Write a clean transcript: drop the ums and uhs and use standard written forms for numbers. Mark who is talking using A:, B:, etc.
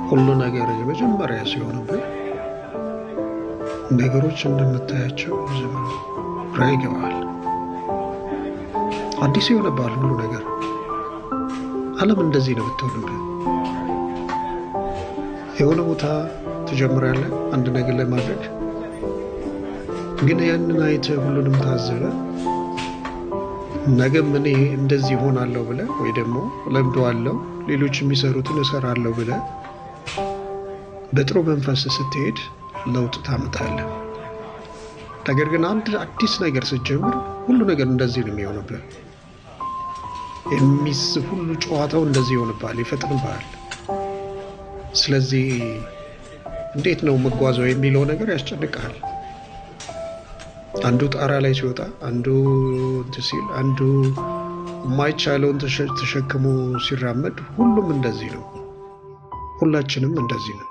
A: ሁሉ ነገር የመጀመሪያ ሲሆንብህ ነገሮች እንደምታያቸው ዝም ግራ ይገባል። አዲስ ይሆንብሃል ሁሉ ነገር። ዓለም እንደዚህ ነው የምትሆንብህ። የሆነ ቦታ ትጀምራለህ አንድ ነገር ለማድረግ፣ ግን ያንን አይተህ ሁሉንም ታዝበህ ነገም እኔ እንደዚህ ሆናለሁ ብለህ ወይ ደግሞ ለምደዋለሁ ሌሎች የሚሰሩትን እሰራለሁ ብለህ በጥሩ መንፈስ ስትሄድ ለውጥ ታመጣለህ። ነገር ግን አንድ አዲስ ነገር ስትጀምር ሁሉ ነገር እንደዚህ ነው የሚሆንብህ። ሁሉ ጨዋታው እንደዚህ ይሆንብሃል፣ ይፈጥንብሃል። ስለዚህ እንዴት ነው መጓዘው የሚለው ነገር ያስጨንቃል። አንዱ ጣራ ላይ ሲወጣ፣ አንዱ እንትን ሲል፣ አንዱ የማይቻለውን ተሸክሞ ሲራመድ፣ ሁሉም እንደዚህ ነው። ሁላችንም እንደዚህ ነው።